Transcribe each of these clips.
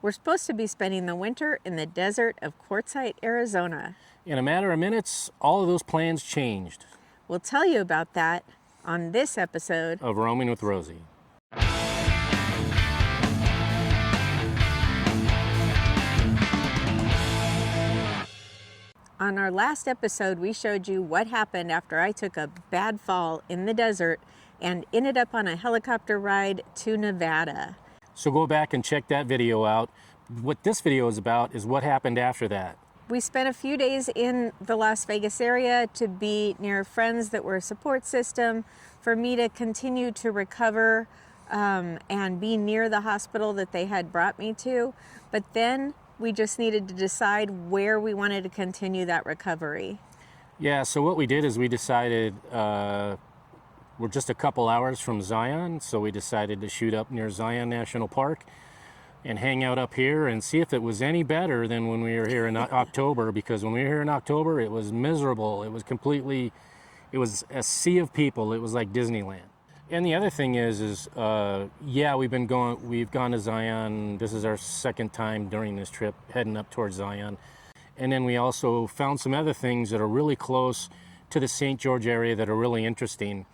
We're supposed to be spending the winter in the desert of Quartzsite, Arizona. In a matter of minutes, all of those plans changed. We'll tell you about that on this episode of Roaming with Rosie. On our last episode, we showed you what happened after I took a bad fall in the desert and ended up on a helicopter ride to Nevada. So go back and check that video out. What this video is about is what happened after that. We spent a few days in the Las Vegas area to be near friends that were a support system, for me to continue to recover and be near the hospital that they had brought me to. But then we just needed to decide where we wanted to continue that recovery. Yeah, so what we did is we decided we're just a couple hours from Zion, so we decided to shoot up near Zion National Park and hang out up here and see if it was any better than when we were here in October, because when we were here in October, it was miserable. It was a sea of people. It was like Disneyland. And the other thing is yeah, we've gone to Zion. This is our second time during this trip heading up towards Zion. And then we also found some other things that are really close to the St. George area that are really interesting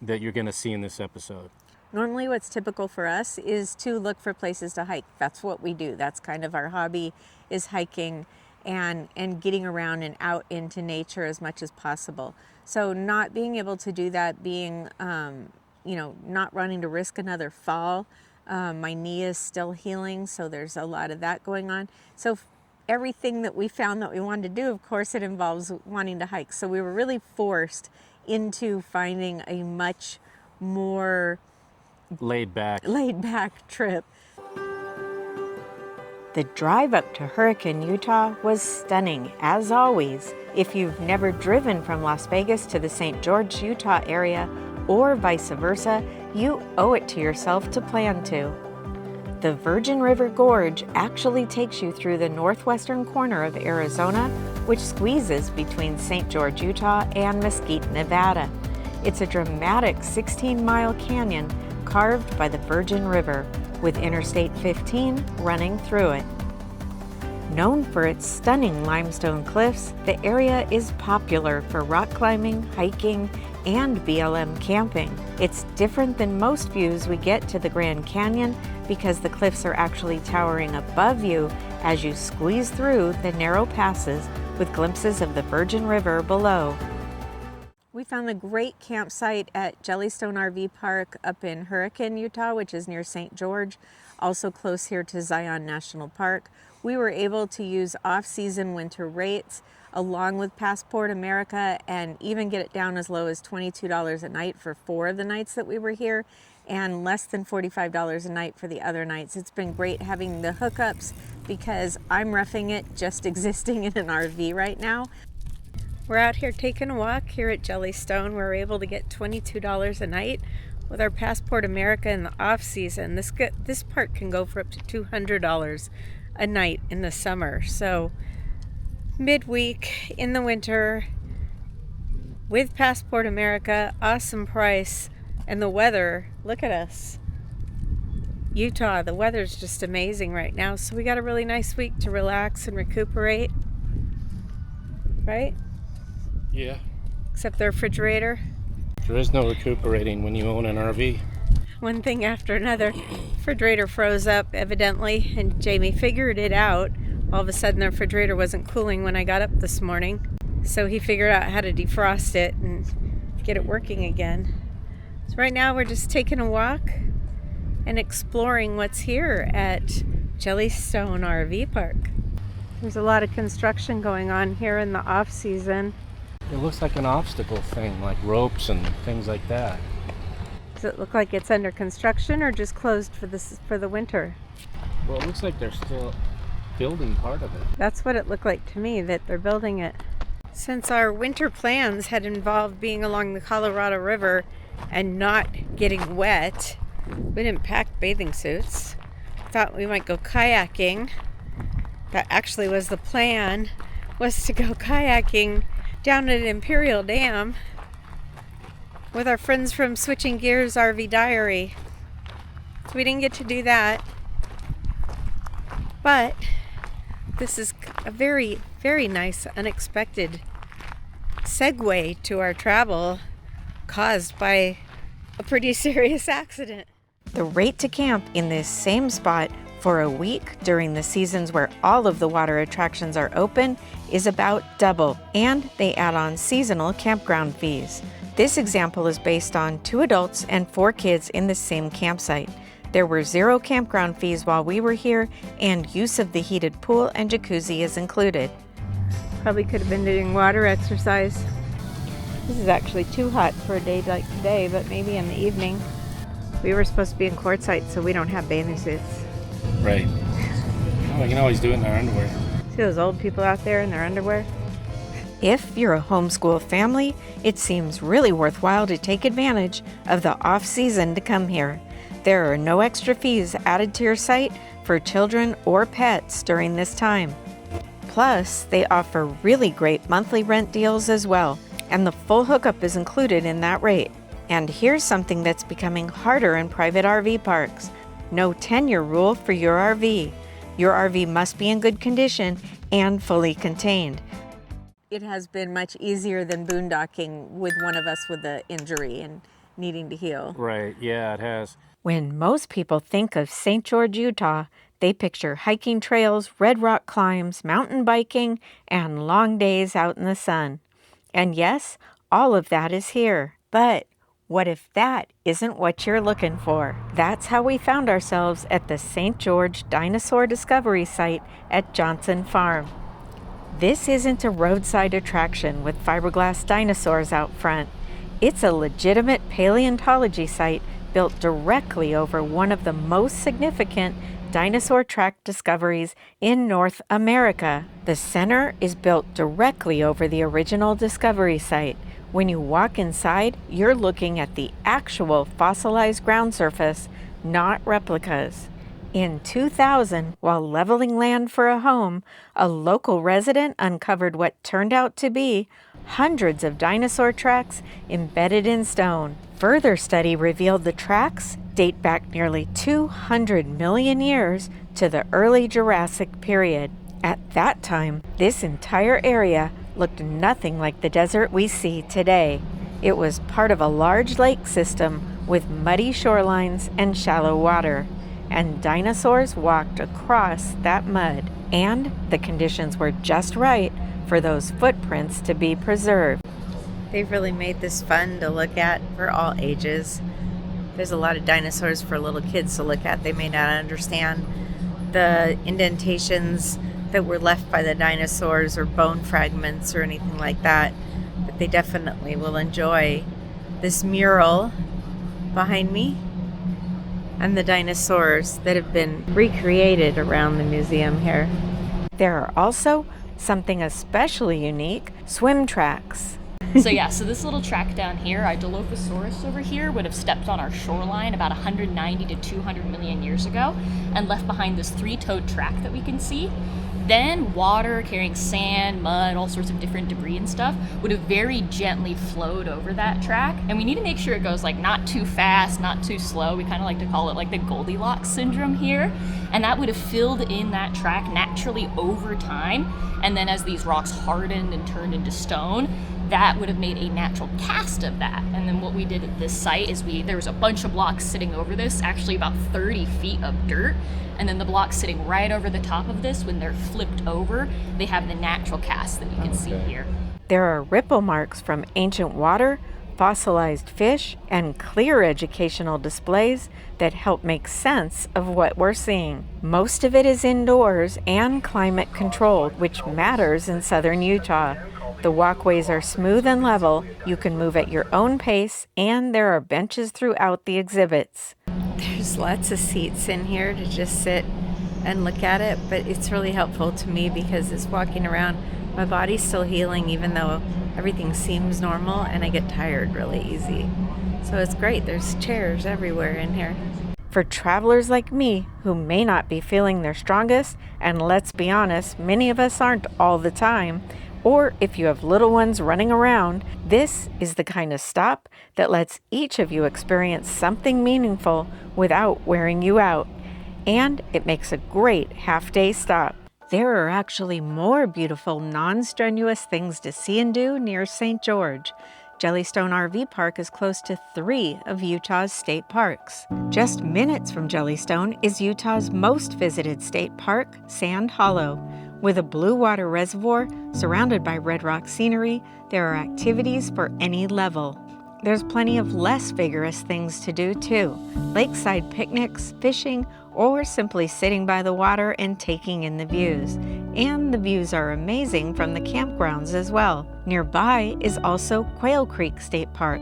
that you're going to see in this episode. Normally what's typical for us is to look for places to hike. That's what we do. That's kind of our hobby, is hiking and getting around and out into nature as much as possible. So not being able to do that, being not running to risk another fall. My knee is still healing, so there's a lot of that going on. So everything that we found that we wanted to do, of course, it involves wanting to hike. So we were really forced into finding a much more laid back trip. The drive up to Hurricane, Utah was stunning, as always. If you've never driven from Las Vegas to the St. George, Utah area, or vice versa, you owe it to yourself to plan to. The Virgin River Gorge actually takes you through the northwestern corner of Arizona, which squeezes between St. George, Utah and Mesquite, Nevada. It's a dramatic 16-mile canyon carved by the Virgin River, with Interstate 15 running through it. Known for its stunning limestone cliffs, the area is popular for rock climbing, hiking, and BLM camping. It's different than most views we get to the Grand Canyon because the cliffs are actually towering above you as you squeeze through the narrow passes with glimpses of the Virgin River below. We found the great campsite at Jellystone RV Park up in Hurricane, Utah, which is near St. George, also close here to Zion National Park. We were able to use off-season winter rates along with Passport America and even get it down as low as $22 a night for 4 of the nights that we were here, and less than $45 a night for the other nights. It's been great having the hookups because I'm roughing it just existing in an RV right now. We're out here taking a walk here at Jellystone. We're able to get $22 a night with our Passport America in the off season. This park can go for up to $200 a night in the summer. So midweek in the winter with Passport America, awesome price, and the weather, look at us. Utah, the weather's just amazing right now, so we got a really nice week to relax and recuperate, right? Yeah. Except the refrigerator. There is no recuperating when you own an RV. One thing after another. Refrigerator froze up, evidently, and Jamie figured it out. All of a sudden, the refrigerator wasn't cooling when I got up this morning. So he figured out how to defrost it and get it working again. So right now, we're just taking a walk and exploring what's here at Jellystone RV Park. There's a lot of construction going on here in the off-season. It looks like an obstacle thing, like ropes and things like that. Does it look like it's under construction or just closed for the winter? Well, it looks like they're still building part of it. That's what it looked like to me, that they're building it. Since our winter plans had involved being along the Colorado River and not getting wet, we didn't pack bathing suits. Thought we might go kayaking. That actually was the plan, was to go kayaking down at Imperial Dam with our friends from Switching Gears RV Diary. So we didn't get to do that. But this is a very, very nice, unexpected segue to our travel caused by a pretty serious accident. The rate to camp in this same spot for a week during the seasons where all of the water attractions are open is about double, and they add on seasonal campground fees. This example is based on 2 adults and 4 kids in the same campsite. There were 0 campground fees while we were here, and use of the heated pool and jacuzzi is included. Probably could have been doing water exercise. This is actually too hot for a day like today, but maybe in the evening. We were supposed to be in Quartzsite, so we don't have bathing suits. Right. Well, we can always do it in our underwear. See those old people out there in their underwear? If you're a homeschool family, it seems really worthwhile to take advantage of the off-season to come here. There are no extra fees added to your site for children or pets during this time. Plus, they offer really great monthly rent deals as well, and the full hookup is included in that rate. And here's something that's becoming harder in private RV parks. No tenure rule for your RV. Your RV must be in good condition and fully contained. It has been much easier than boondocking with one of us with an injury and needing to heal. Right, yeah, it has. When most people think of St. George, Utah, they picture hiking trails, red rock climbs, mountain biking, and long days out in the sun. And yes, all of that is here. But what if that isn't what you're looking for? That's how we found ourselves at the St. George Dinosaur Discovery Site at Johnson Farm. This isn't a roadside attraction with fiberglass dinosaurs out front. It's a legitimate paleontology site built directly over one of the most significant dinosaur track discoveries in North America. The center is built directly over the original discovery site. When you walk inside, you're looking at the actual fossilized ground surface, not replicas. In 2000, while leveling land for a home, a local resident uncovered what turned out to be hundreds of dinosaur tracks embedded in stone. Further study revealed the tracks date back nearly 200 million years to the early Jurassic period. At that time, this entire area looked nothing like the desert we see today. It was part of a large lake system with muddy shorelines and shallow water, and dinosaurs walked across that mud, and the conditions were just right for those footprints to be preserved. They've really made this fun to look at for all ages. There's a lot of dinosaurs for little kids to look at. They may not understand the indentations that were left by the dinosaurs or bone fragments or anything like that, but they definitely will enjoy this mural behind me and the dinosaurs that have been recreated around the museum here. There are also something especially unique, swim tracks. So this little track down here, our Dilophosaurus over here would have stepped on our shoreline about 190 to 200 million years ago and left behind this 3-toed track that we can see. Then water carrying sand, mud, all sorts of different debris and stuff would have very gently flowed over that track. And we need to make sure it goes like not too fast, not too slow. We kind of like to call it like the Goldilocks syndrome here. And that would have filled in that track naturally over time. And then as these rocks hardened and turned into stone, that would have made a natural cast of that. And then what we did at this site is there was a bunch of blocks sitting over this, actually about 30 feet of dirt. And then the blocks sitting right over the top of this, when they're flipped over, they have the natural cast that you can see here. There are ripple marks from ancient water, fossilized fish, and clear educational displays that help make sense of what we're seeing. Most of it is indoors and climate controlled, which matters in southern Utah. The walkways are smooth and level, you can move at your own pace, and there are benches throughout the exhibits. There's lots of seats in here to just sit and look at it, but it's really helpful to me because it's walking around. My body's still healing even though everything seems normal, and I get tired really easy. So it's great, there's chairs everywhere in here. For travelers like me who may not be feeling their strongest, and let's be honest, many of us aren't all the time, or if you have little ones running around, this is the kind of stop that lets each of you experience something meaningful without wearing you out. and it makes a great half-day stop. There are actually more beautiful, non-strenuous things to see and do near St. George. Jellystone RV Park is close to 3 of Utah's state parks. Just minutes from Jellystone is Utah's most visited state park, Sand Hollow. With a blue water reservoir surrounded by red rock scenery, there are activities for any level. There's plenty of less vigorous things to do too. Lakeside picnics, fishing, or simply sitting by the water and taking in the views. And the views are amazing from the campgrounds as well. Nearby is also Quail Creek State Park.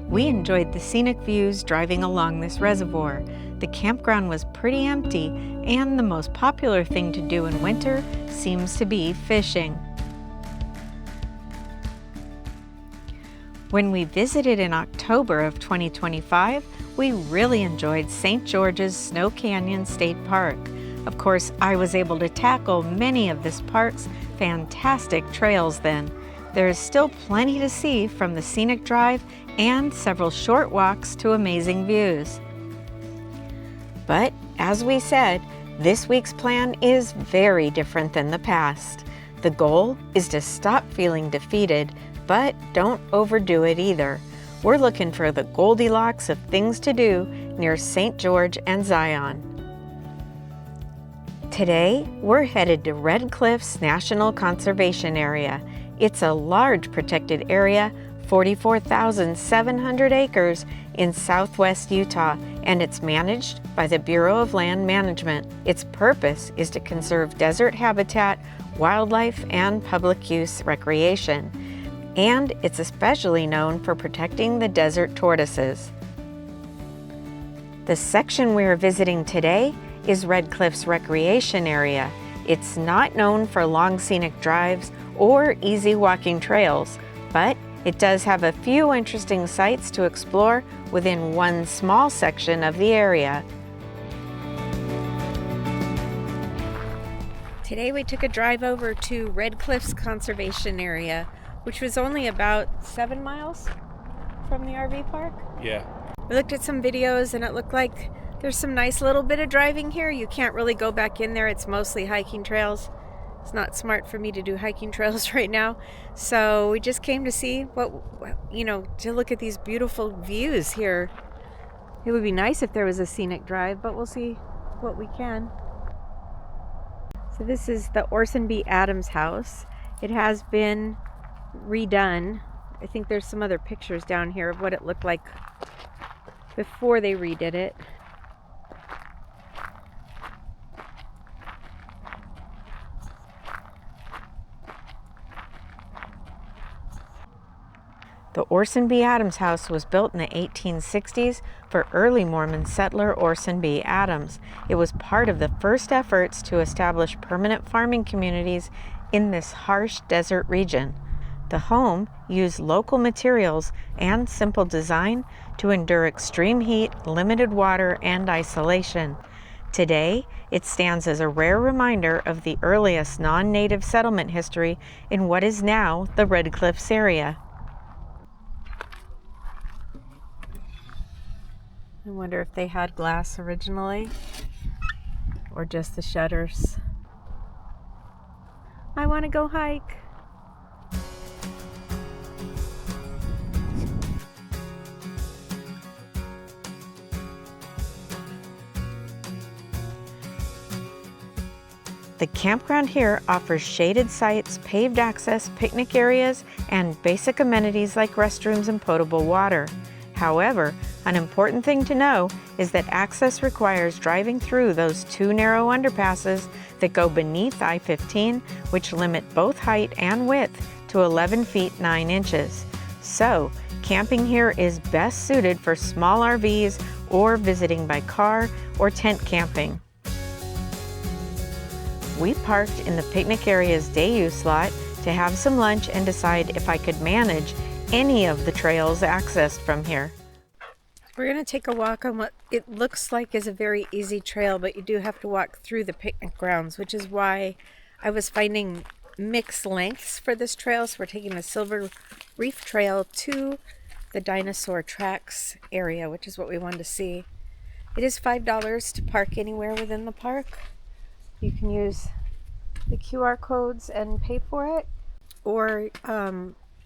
We enjoyed the scenic views driving along this reservoir. The campground was pretty empty, and the most popular thing to do in winter seems to be fishing. When we visited in October of 2025, we really enjoyed St. George's Snow Canyon State Park. Of course, I was able to tackle many of this park's fantastic trails then. There is still plenty to see from the scenic drive and several short walks to amazing views. But as we said, this week's plan is very different than the past. The goal is to stop feeling defeated, but don't overdo it either. We're looking for the Goldilocks of things to do near St. George and Zion. Today, we're headed to Red Cliffs National Conservation Area. It's a large protected area, 44,700 acres in southwest Utah, and it's managed by the Bureau of Land Management. Its purpose is to conserve desert habitat, wildlife, and public use recreation. And it's especially known for protecting the desert tortoises. The section we are visiting today is Red Cliffs Recreation Area. It's not known for long scenic drives or easy walking trails, but it does have a few interesting sites to explore within one small section of the area. Today we took a drive over to Red Cliffs Conservation Area, which was only about 7 miles from the RV park. Yeah. We looked at some videos and it looked like there's some nice little bit of driving here. You can't really go back in there. It's mostly hiking trails. It's not smart for me to do hiking trails right now. So we just came to see to look at these beautiful views here. It would be nice if there was a scenic drive, but we'll see what we can. So this is the Orson B. Adams house. It has been redone. I think there's some other pictures down here of what it looked like before they redid it. The Orson B. Adams house was built in the 1860s for early Mormon settler Orson B. Adams. It was part of the first efforts to establish permanent farming communities in this harsh desert region. The home used local materials and simple design to endure extreme heat, limited water, and isolation. Today, it stands as a rare reminder of the earliest non-native settlement history in what is now the Red Cliffs area. I wonder if they had glass originally or just the shutters. I want to go hike. The campground here offers shaded sites, paved access, picnic areas, and basic amenities like restrooms and potable water. However, an important thing to know is that access requires driving through those 2 narrow underpasses that go beneath I-15, which limit both height and width to 11 feet 9 inches. So, camping here is best suited for small RVs or visiting by car or tent camping. We parked in the picnic area's day use slot to have some lunch and decide if I could manage any of the trails accessed from here. We're going to take a walk on what it looks like is a very easy trail, but you do have to walk through the picnic grounds, which is why I was finding mixed lengths for this trail. So we're taking the Silver Reef Trail to the Dinosaur Tracks area, which is what we wanted to see. It is $5 to park anywhere within the park. You can use the QR codes and pay for it, or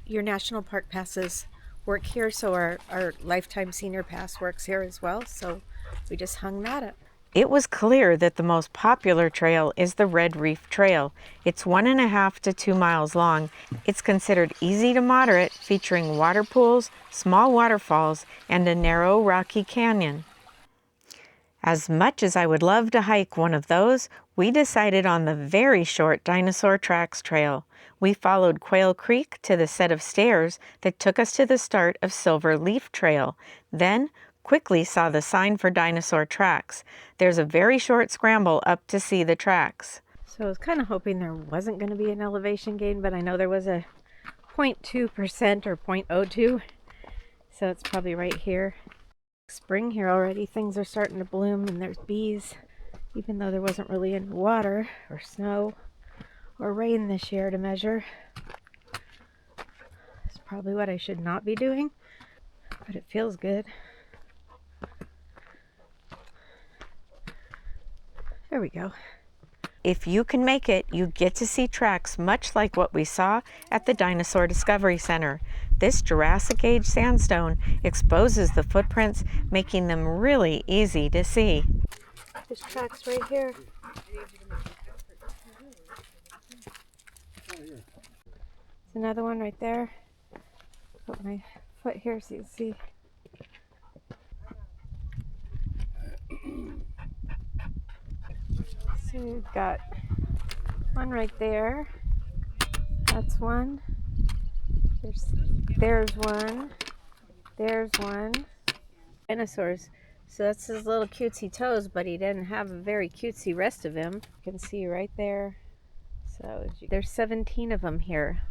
your national park passes work here, so our lifetime senior pass works here as well, so we just hung that up. It was clear that the most popular trail is the Red Reef Trail. It's 1.5 to 2 miles long. It's considered easy to moderate, featuring water pools, small waterfalls, and a narrow rocky canyon. As much as I would love to hike one of those, we decided on the very short Dinosaur Tracks Trail. We followed Quail Creek to the set of stairs that took us to the start of Silver Leaf Trail, then quickly saw the sign for Dinosaur Tracks. There's a very short scramble up to see the tracks. So I was kind of hoping there wasn't going to be an elevation gain, but I know there was a 0.2% or 0.02, so it's probably right here. Spring here already. Things are starting to bloom and there's bees, even though there wasn't really any water or snow or rain this year to measure. It's probably what I should not be doing, but it feels good. There we go. If you can make it, you get to see tracks much like what we saw at the Dinosaur Discovery Center. This Jurassic Age sandstone exposes the footprints, making them really easy to see. There's tracks right here. There's another one right there. Put my foot here so you can see. So we've got one right there. That's one. There's one. There's one. Dinosaurs. So that's his little cutesy toes, but he didn't have a very cutesy rest of him. You can see right there. So there's 17 of them here.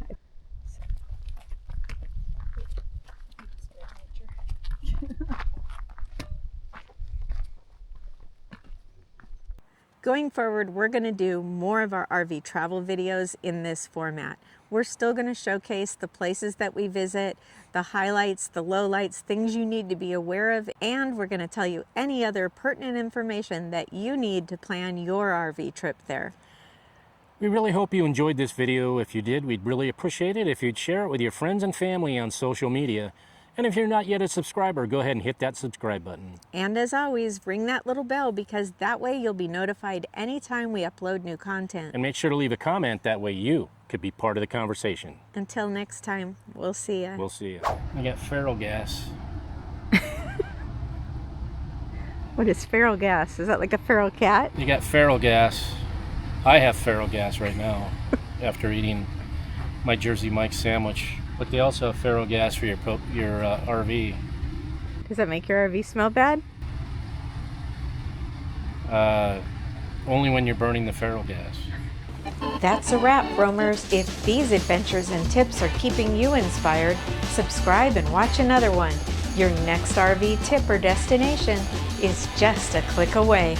Going forward, we're going to do more of our RV travel videos in this format. We're still going to showcase the places that we visit, the highlights, the lowlights, things you need to be aware of, and we're going to tell you any other pertinent information that you need to plan your RV trip there. We really hope you enjoyed this video. If you did, we'd really appreciate it if you'd share it with your friends and family on social media. And if you're not yet a subscriber, go ahead and hit that subscribe button. And as always, ring that little bell, because that way you'll be notified anytime we upload new content. And make sure to leave a comment, that way you could be part of the conversation. Until next time, we'll see ya. We'll see you. I got feral gas. What is feral gas? Is that like a feral cat? You got feral gas. I have feral gas right now after eating my Jersey Mike sandwich. But they also have feral gas for your RV. Does that make your RV smell bad? Only when you're burning the feral gas. That's a wrap, roamers. If these adventures and tips are keeping you inspired, subscribe and watch another one. Your next RV tip or destination is just a click away.